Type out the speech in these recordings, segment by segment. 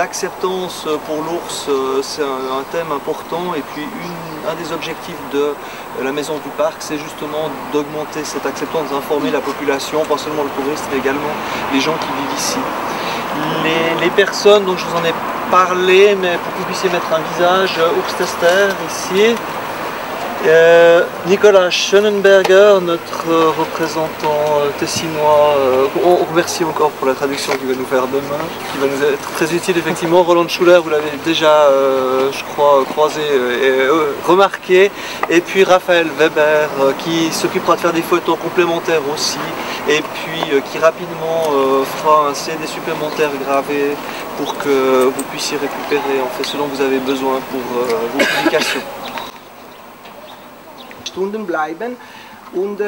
l'acceptance pour l'ours, c'est un thème important, et puis un des objectifs de la maison du parc, c'est justement d'augmenter cette acceptance, d'informer la population, pas seulement le touriste, mais également les gens qui vivent ici. Les personnes, donc je vous en ai parlé, mais pour que vous puissiez mettre un visage, ours tester ici. Nicolas Schönenberger, notre représentant tessinois, on remercie encore pour la traduction qu'il va nous faire demain, qui va nous être très utile effectivement. Roland Schuller, vous l'avez déjà, je crois, croisé et remarqué. Et puis Raphaël Weber, qui s'occupera de faire des photos complémentaires aussi, et puis qui rapidement fera un CD supplémentaire gravé pour que vous puissiez récupérer en fait ce dont vous avez besoin pour vos publications. Stunden bleiben und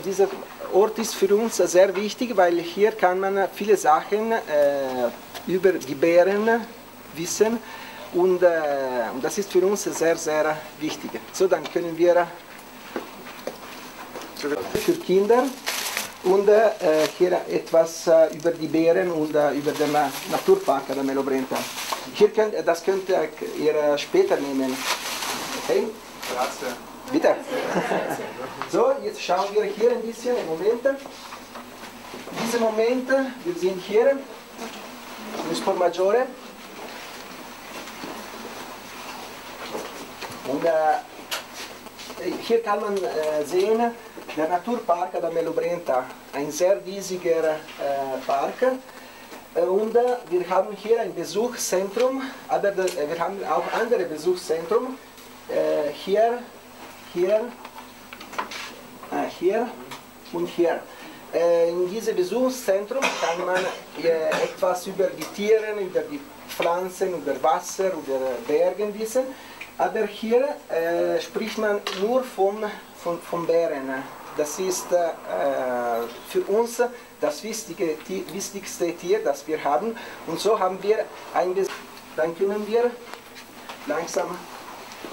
dieser Ort ist für uns sehr wichtig, weil hier kann man viele Sachen über die Bären wissen und das ist für uns sehr, sehr wichtig. So, dann können wir für Kinder und hier etwas über die Bären und über den Naturpark der Melo Brenta. Das könnt ihr später nehmen. Okay? Grazie. Bitte. So, jetzt schauen wir hier ein bisschen im Moment. Diese Momente, wir sind hier in Sport Maggiore. Und hier kann man sehen, der Naturpark der Melo Brenta, ein sehr riesiger Park. Und wir haben hier ein Besuchszentrum, aber wir haben auch andere Besuchszentren. Hier und hier. In diesem Besuchszentrum kann man etwas über die Tiere, über die Pflanzen, über Wasser, über Bergen wissen. Aber hier spricht man nur von Bären. Das ist für uns das wichtigste Tier, das wir haben. Und so haben wir ein Besuch. Dann können wir langsam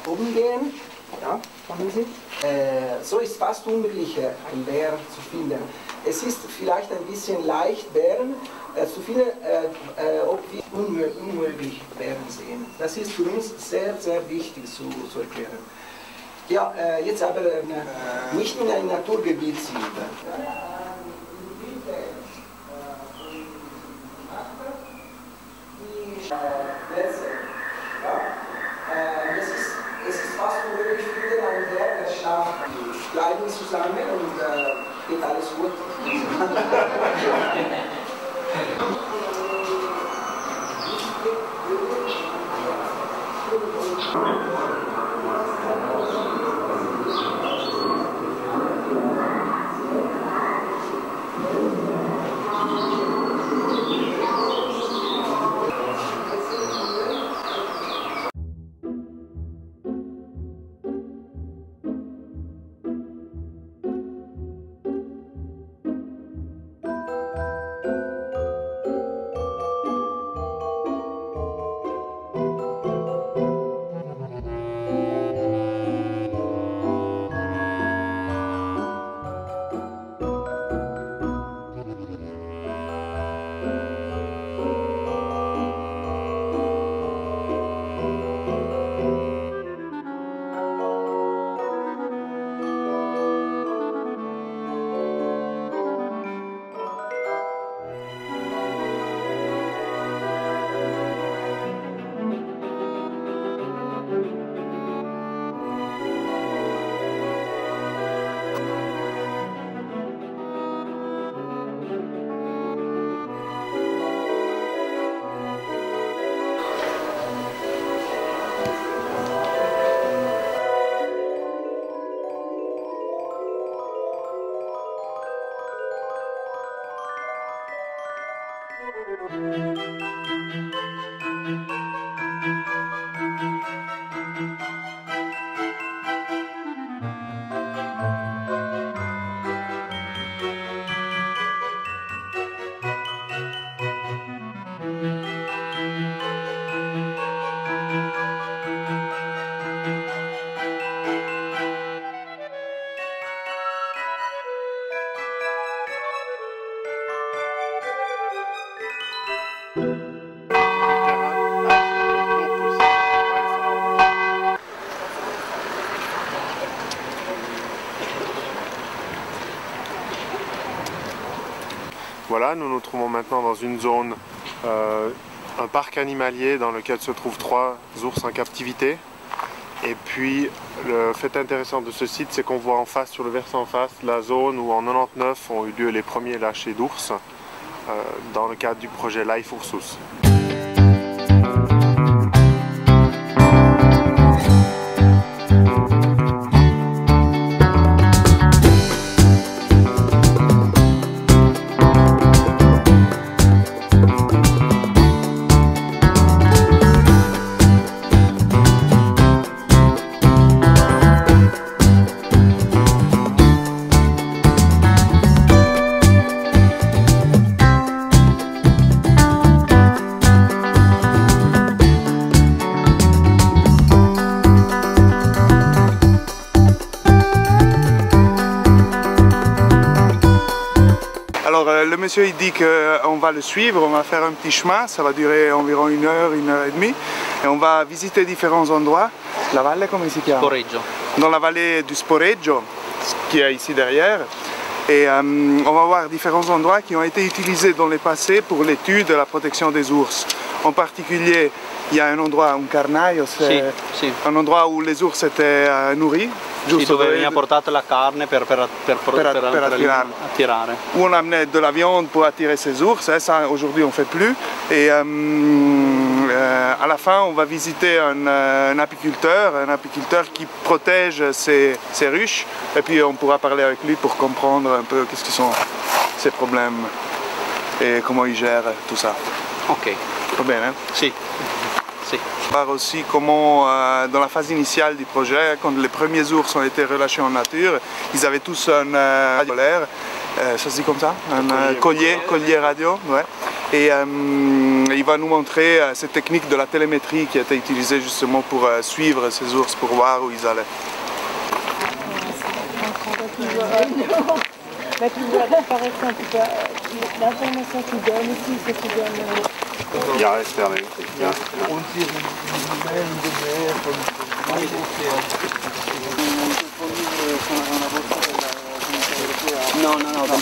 oben gehen, ja, so ist fast unmöglich, einen Bär zu finden. Es ist vielleicht ein bisschen leicht, Bären zu finden, ob wir unmöglich Bären sehen. Das ist für uns sehr, sehr wichtig zu erklären. Ja, jetzt aber nicht in ein Naturgebiet sind. Es ist fast unmöglich für einen Bär, der schlaft. Bleiben zusammen und geht alles gut. Voilà, nous nous trouvons maintenant dans une zone, un parc animalier dans lequel se trouvent 3 ours en captivité. Et puis le fait intéressant de ce site, c'est qu'on voit en face, sur le versant en face, la zone où en 99 ont eu lieu les premiers lâchers d'ours dans le cadre du projet Life Ursus. Alors le monsieur il dit qu'on va le suivre, on va faire un petit chemin, ça va durer environ 1 heure, 1 heure et demie et on va visiter différents endroits. La vallée, comment il s'appelle? Sporeggio. Dans la vallée du Sporeggio, qui est ici derrière. Et on va voir différents endroits qui ont été utilisés dans le passé pour l'étude et la protection des ours. En particulier, il y a un endroit, un carnaio, c'est un endroit où les ours étaient nourris. Sì, dove veniva portata la carne per attirare. Où on amenait de la viande pour attirer ces ours, ça aujourd'hui on ne fait plus. Et à la fin on va visiter un apiculteur qui protège ces ruches. Et puis on pourra parler avec lui pour comprendre un peu qu'est-ce que sont ses problèmes et comment il gère tout ça. Ok. Va bien, hein? Sì. Sì. On va voir aussi comment, dans la phase initiale du projet, quand les premiers ours ont été relâchés en nature, ils avaient tous un radio polaire, ça se dit comme ça, un collier radio. Ouais. Et il va nous montrer cette technique de la télémétrie qui a été utilisée justement pour suivre ces ours, pour voir où ils allaient. Bah, tu vois, par exemple, l'information qu'ils donnent ici, c'est qu'ils donnent... Il reste fermé. No, no, no.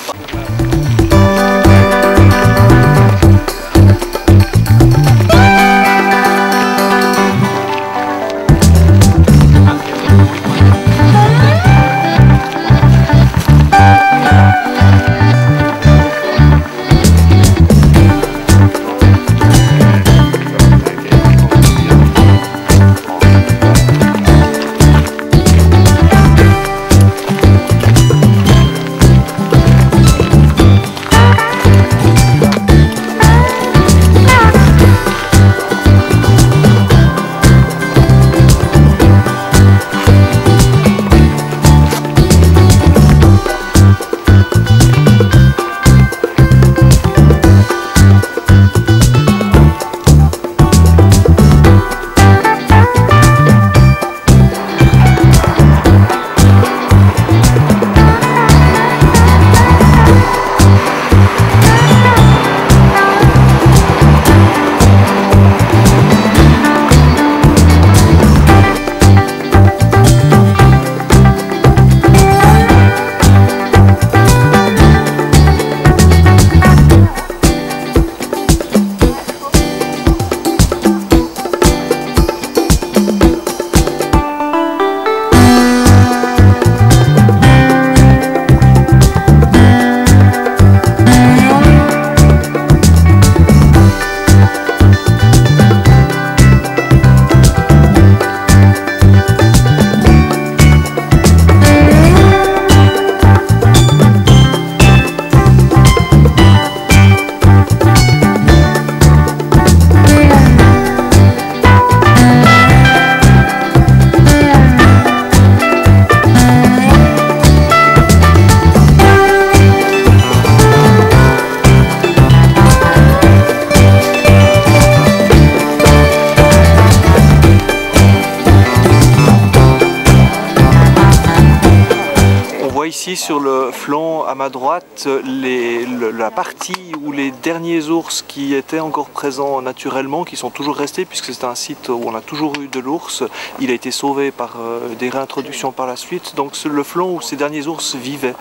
ici sur le flanc à ma droite la partie où les derniers ours qui étaient encore présents naturellement, qui sont toujours restés puisque c'est un site où on a toujours eu de l'ours, il a été sauvé par des réintroductions par la suite, donc c'est le flanc où ces derniers ours vivaient.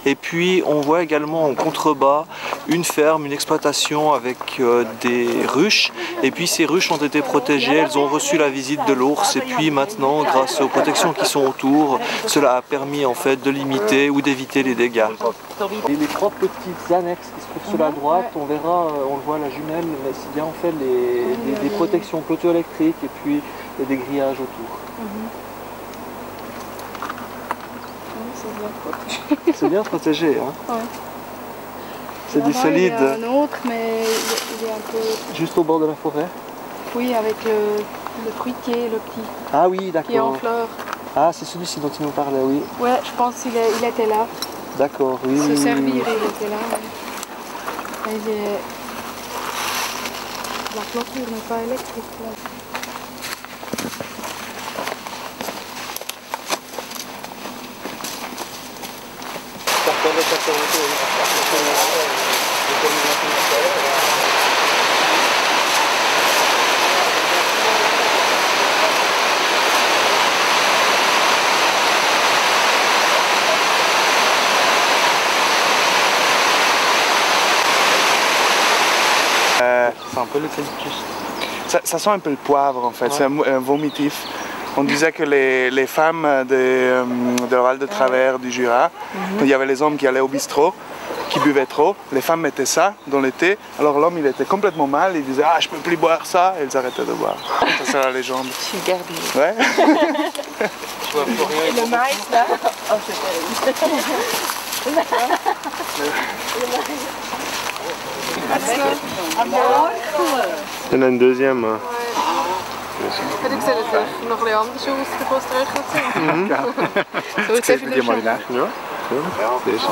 Et puis on voit également en contrebas une ferme, une exploitation avec des ruches, et puis ces ruches ont été protégées, elles ont reçu la visite de l'ours, et puis maintenant grâce aux protections qui sont autour, cela a permis en fait de limiter ou d'éviter les dégâts. Et les trois petites annexes qui se trouvent sur la droite, on verra, on le voit à la jumelle, mais c'est bien en fait des protections, clôtures électriques et puis des grillages autour. C'est bien protégé, hein. Ouais. C'est du solide. Il y a un autre, mais il est un peu... Juste au bord de la forêt? Oui, avec le fruitier, le petit, Ah oui, d'accord. qui est en fleurs. Ah, c'est celui-ci dont il nous parlait, oui. Ouais, je pense qu'il était là. D'accord, oui. Se oui, servir, oui. il était là. Ouais. La clôture n'est pas électrique. Là. C'est un peu l'eucalyptus. Ça sent un peu le poivre en fait, c'est un vomitif. On disait que les femmes de la Val de Travers, du Jura, il y avait les hommes qui allaient au bistrot, qui buvaient trop, les femmes mettaient ça dans le thé, alors l'homme il était complètement mal, il disait « Ah, je peux plus boire ça » et ils arrêtaient de boire. Ça c'est la légende. Je suis gardée. Ouais. Et le maïs là? Oh, c'est terrible. Il y en a une deuxième. Ik zei dat er nog een andere jongens de post terug gaat zijn. Zo is even de show. Ja, deze.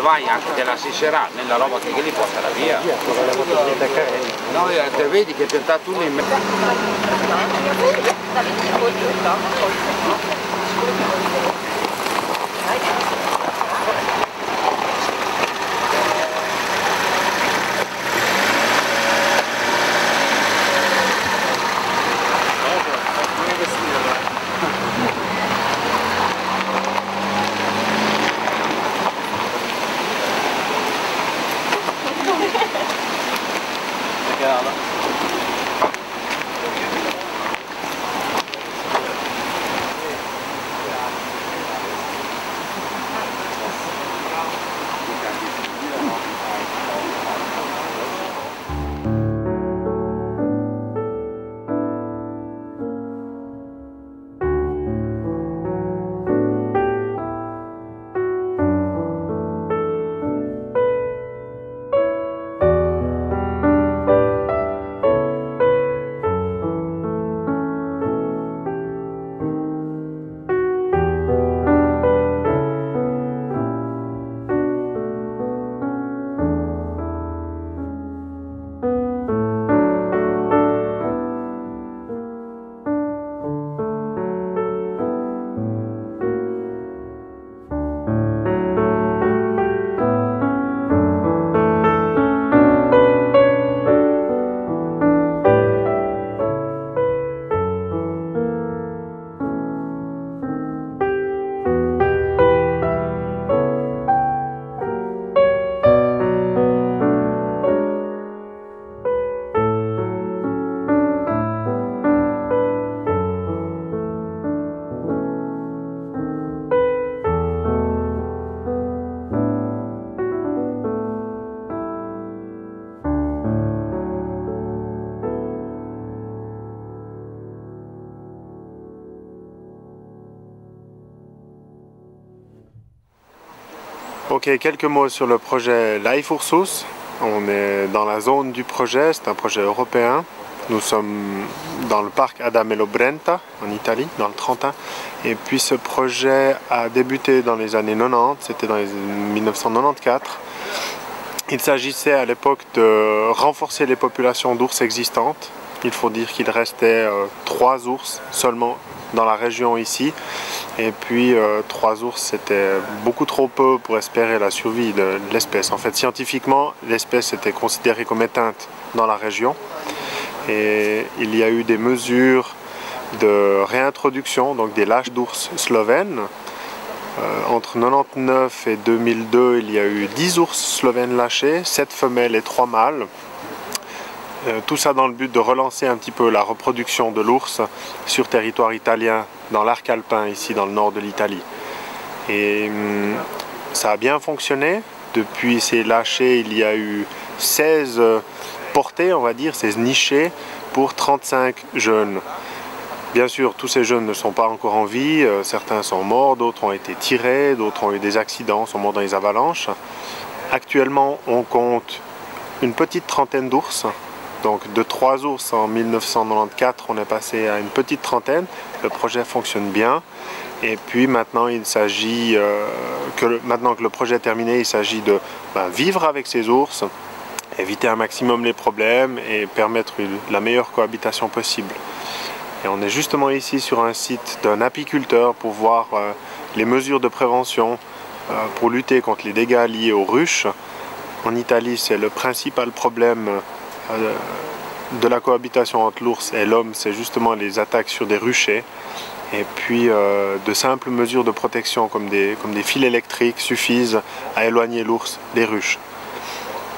Vai anche della Sisserà, nella roba che li porta via. No, te vedi che piantato uno in mezzo. Ok, quelques mots sur le projet Life Ursus. On est dans la zone du projet, c'est un projet européen. Nous sommes dans le parc Adamello Brenta, en Italie, dans le Trentin. Et puis ce projet a débuté dans les années 90, c'était dans les 1994. Il s'agissait à l'époque de renforcer les populations d'ours existantes. Il faut dire qu'il restait 3 ours seulement dans la région ici. Et puis 3 ours, c'était beaucoup trop peu pour espérer la survie de l'espèce. En fait, scientifiquement, l'espèce était considérée comme éteinte dans la région. Et il y a eu des mesures de réintroduction, donc des lâches d'ours slovènes. Entre 1999 et 2002, il y a eu 10 ours slovènes lâchés, 7 femelles et 3 mâles. Tout ça dans le but de relancer un petit peu la reproduction de l'ours sur territoire italien, dans l'arc alpin, ici dans le nord de l'Italie. Et ça a bien fonctionné. Depuis ces lâchés, il y a eu 16 portées, on va dire, 16 nichés pour 35 jeunes. Bien sûr, tous ces jeunes ne sont pas encore en vie, certains sont morts, d'autres ont été tirés, d'autres ont eu des accidents, sont morts dans les avalanches. Actuellement, on compte une petite trentaine d'ours. Donc de 3 ours en 1994, on est passé à une petite trentaine. Le projet fonctionne bien. Et puis maintenant, il s'agit, maintenant que le projet est terminé, il s'agit de vivre avec ces ours, éviter un maximum les problèmes et permettre la meilleure cohabitation possible. Et on est justement ici sur un site d'un apiculteur pour voir les mesures de prévention pour lutter contre les dégâts liés aux ruches. En Italie, c'est le principal problème de la cohabitation entre l'ours et l'homme, c'est justement les attaques sur des ruchers. Et puis de simples mesures de protection comme des fils électriques suffisent à éloigner l'ours des ruches.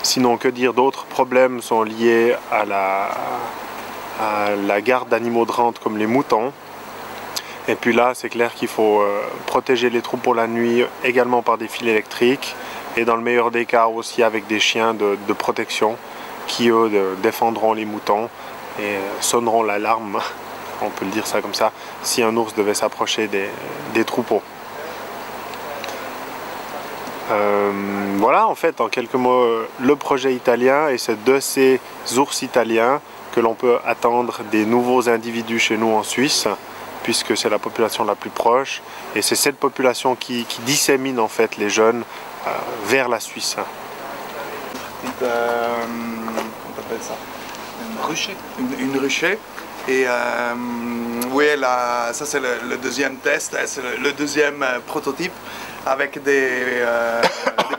Sinon, que dire, d'autres problèmes sont liés à la garde d'animaux de rente comme les moutons. Et puis là, c'est clair qu'il faut protéger les troupeaux la nuit également par des fils électriques et dans le meilleur des cas aussi avec des chiens de protection qui eux défendront les moutons et sonneront l'alarme, on peut le dire ça comme ça, si un ours devait s'approcher des troupeaux. Voilà en fait en quelques mots le projet italien, et c'est de ces ours italiens que l'on peut attendre des nouveaux individus chez nous en Suisse, puisque c'est la population la plus proche et c'est cette population qui dissémine en fait les jeunes vers la Suisse. On appelle ça une ruchée. Une ruchée. Et oui, là, ça c'est le deuxième test, c'est le deuxième prototype avec des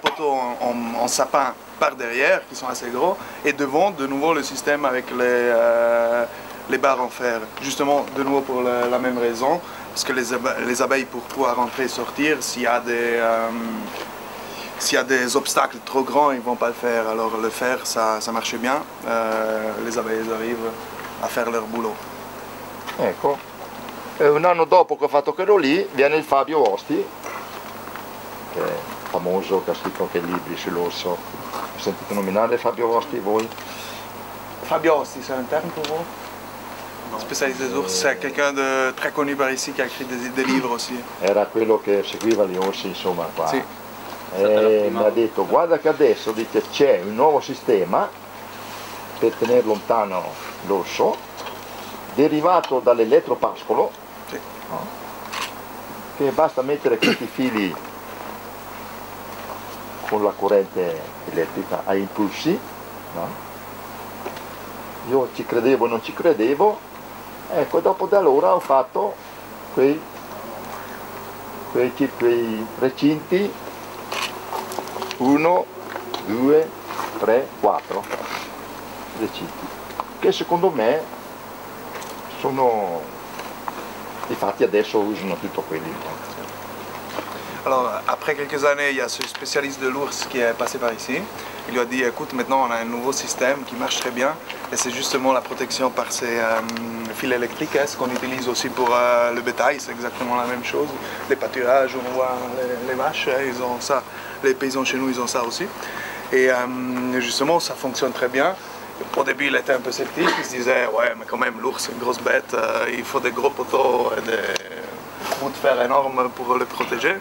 poteaux en sapin par derrière qui sont assez gros, et devant de nouveau le système avec les barres en fer, justement de nouveau pour la même raison, parce que les abeilles pour pouvoir rentrer et sortir, s'il y a des obstacles trop grands, ils ne vont pas le faire. Alors le fer, ça marche bien. Les abeilles arrivent a fare leur boulot. Ecco. E un anno dopo che ho fatto quello lì, viene il Fabio Osti, che è famoso, che ha scritto anche libri sull'orso. Hai sentito nominare Fabio Osti voi? Fabio Osti, c'est un terme pour vous? Spécialiste des ours, c'est quelqu'un de très connu par ici qui a écrit des livres aussi. Era quello che seguiva gli orsi, insomma, qua. Sì. E mi ha detto, guarda che adesso dice, c'è un nuovo sistema per tenere lontano l'orso, derivato dall'elettropascolo, sì, che basta mettere questi fili con la corrente elettrica a impulsi, no? Io ci credevo e non ci credevo, ecco, dopo da allora ho fatto quei recinti 1, 2, 3, 4 recinti, che secondo me sono, infatti adesso usano tutto quelli. Alors, après quelques années, il y a ce spécialiste de l'ours qui est passé par ici. Il lui a dit, écoute, maintenant on a un nouveau système qui marche très bien, et c'est justement la protection par ces fils électriques, ce qu'on utilise aussi pour le bétail, c'est exactement la même chose. Les pâturages, on voit les vaches, ils ont ça, les paysans chez nous, ils ont ça aussi. Et justement, ça fonctionne très bien. Au début, il était un peu sceptique, il se disait, ouais, mais quand même, l'ours, c'est une grosse bête, il faut des gros poteaux et des bouts de fer énormes pour le protéger.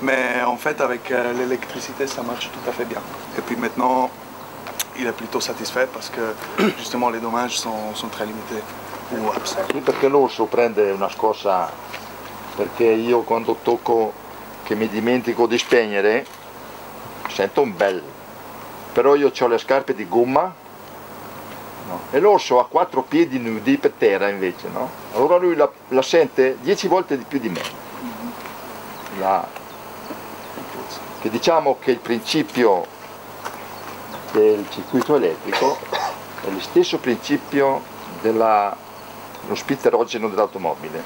Mais en fait, avec l'électricité, ça marche tout à fait bien. Et puis maintenant, il est plutôt satisfait parce que justement les dommages sont très limités ou absents. Sì, perché l'orso prende una scossa, perché io quando tocco che mi dimentico di spegnere sento un bel, però io ho le scarpe di gomma, no? E l'orso ha 4 piedi nudi per terra invece, no? Allora lui la sente 10 volte di più di me. Che diciamo che il principio del circuito elettrico è lo stesso principio dello spinterogeno dell'automobile,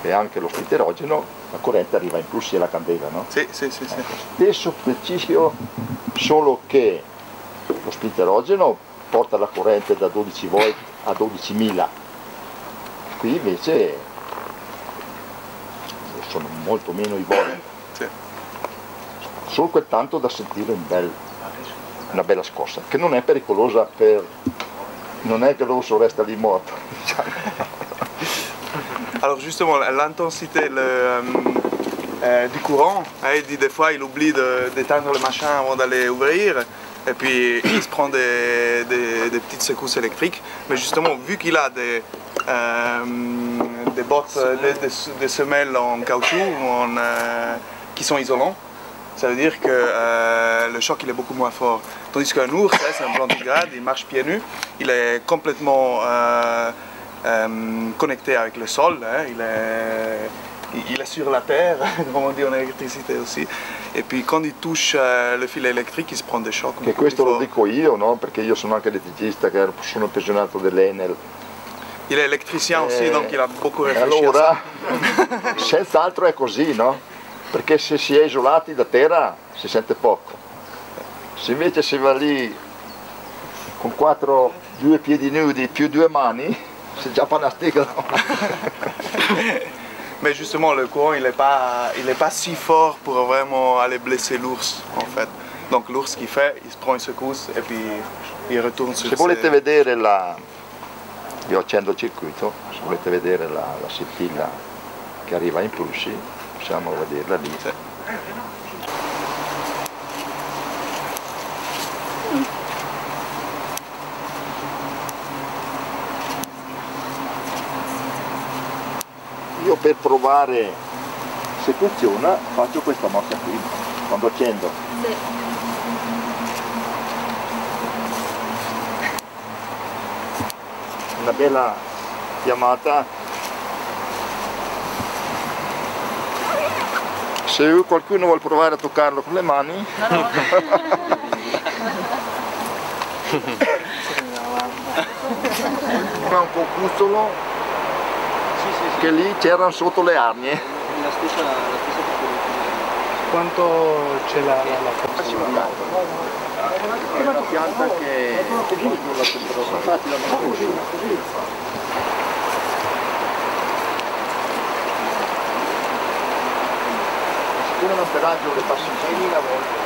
e anche lo spinterogeno, la corrente arriva a impulsi alla candela, no? Sì. Stesso principio, solo che lo spinterogeno porta la corrente da 12 volt a 12.000, qui invece sono molto meno i volt, solo quel tanto da sentire una bella scossa, che non è pericolosa non è che l'orso resta lì morto. Alors justement, l'intensité du courant, il dit des fois il oublie d'éteindre le machin avant d'aller ouvrir, et puis il se prend des petites secousses électriques, mais justement vu qu'il a des bottes, des semelles en caoutchouc qui sont isolants, ça veut dire que le choc il est beaucoup moins fort. Tandis qu'un ours, c'est un plantigrade, il marche pieds nus, il est complètement connecté avec le sol, il est sur la terre, comme on dit en électricité aussi, et puis quand il touche le fil électrique il se prend des chocs. Che questo lo dico io, no? Perché io sono anche elettricista, che sono pensionato dell'Enel. Il est électricien aussi, donc il a beaucoup réfléchi allora, à ça. Senz'altro è così, no? Perché se si è isolati da terra si sente poco. Se invece si va lì con 2 piedi nudi più 2 mani, c'est déjà pas nastica. Mais justement, le courant, il n'est pas si fort pour vraiment aller blesser l'ours, en fait. Donc l'ours, qu'il fait, il se prend une secousse et puis il retourne sur Se volete vedere io accendo il circuito, se volete vedere la scintilla che arriva a impulsi, possiamo vederla lì. Sì. Io per provare se funziona faccio questa mossa qui, quando accendo. Sì. Una bella chiamata. Se qualcuno vuole provare a toccarlo con le mani. No. Fa un po' cuzzolo. Che lì c'erano sotto le arnie. La stessa Quanto c'è la È una pianta che con la temperatura facile a così. Siccome un amperaggio le passa 6.000 volte.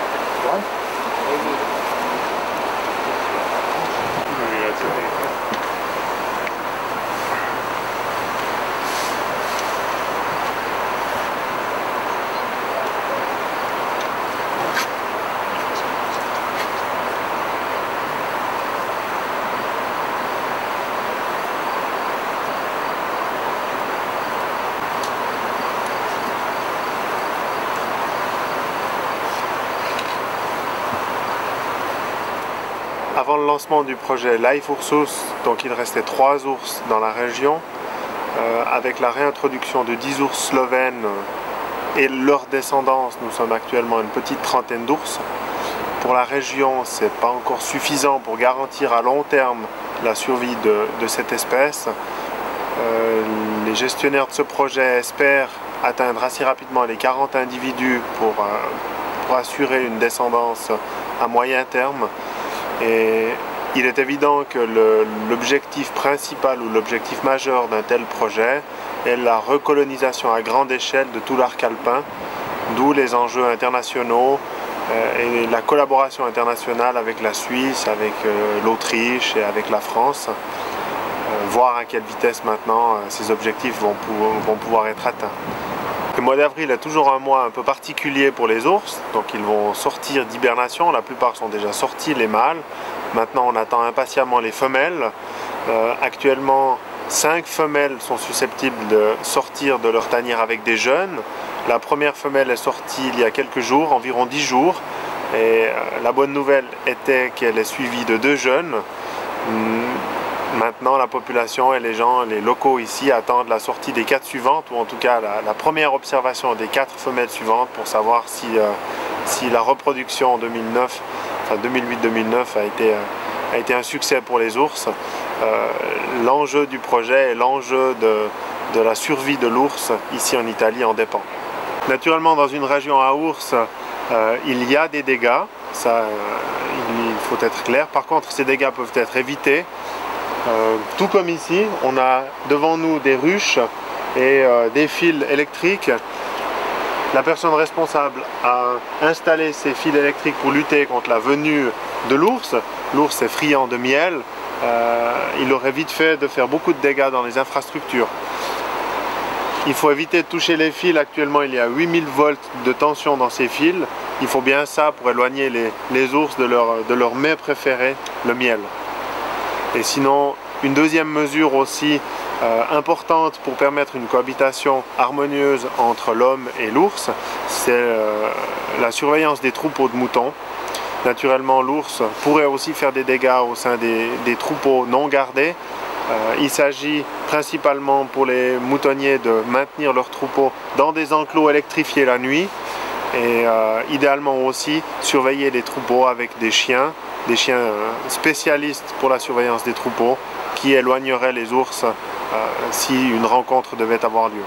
Avant le lancement du projet Life Ursus, donc il restait 3 ours dans la région. Avec la réintroduction de 10 ours slovènes et leur descendance, nous sommes actuellement une petite trentaine d'ours. Pour la région, ce n'est pas encore suffisant pour garantir à long terme la survie de cette espèce. Les gestionnaires de ce projet espèrent atteindre assez rapidement les 40 individus pour assurer une descendance à moyen terme. Et il est évident que l'objectif principal ou l'objectif majeur d'un tel projet est la recolonisation à grande échelle de tout l'arc alpin, d'où les enjeux internationaux et la collaboration internationale avec la Suisse, avec l'Autriche et avec la France, voir à quelle vitesse maintenant ces objectifs vont pouvoir être atteints. Le mois d'avril est toujours un mois un peu particulier pour les ours, donc ils vont sortir d'hibernation, la plupart sont déjà sortis, les mâles. Maintenant on attend impatiemment les femelles. Actuellement 5 femelles sont susceptibles de sortir de leur tanière avec des jeunes. La première femelle est sortie il y a quelques jours, environ 10 jours. Et la bonne nouvelle était qu'elle est suivie de 2 jeunes. Maintenant, la population et les gens, les locaux ici, attendent la sortie des 4 suivantes, ou en tout cas la première observation des 4 femelles suivantes pour savoir si la reproduction en 2009, enfin 2008-2009 a été un succès pour les ours. L'enjeu du projet et l'enjeu de la survie de l'ours ici en Italie en dépend. Naturellement, dans une région à ours, il y a des dégâts, ça, il faut être clair. Par contre, ces dégâts peuvent être évités. Tout comme ici, on a devant nous des ruches et des fils électriques. La personne responsable a installé ces fils électriques pour lutter contre la venue de l'ours. L'ours est friand de miel. Il aurait vite fait de faire beaucoup de dégâts dans les infrastructures. Il faut éviter de toucher les fils. Actuellement, il y a 8000 volts de tension dans ces fils. Il faut bien ça pour éloigner les ours de leur mets préféré, le miel. Et sinon, une deuxième mesure aussi importante pour permettre une cohabitation harmonieuse entre l'homme et l'ours, c'est la surveillance des troupeaux de moutons. Naturellement, l'ours pourrait aussi faire des dégâts au sein des troupeaux non gardés. Il s'agit principalement pour les moutonniers de maintenir leurs troupeaux dans des enclos électrifiés la nuit et idéalement aussi surveiller les troupeaux avec des chiens spécialistes pour la surveillance des troupeaux qui éloigneraient les ours si une rencontre devait avoir lieu.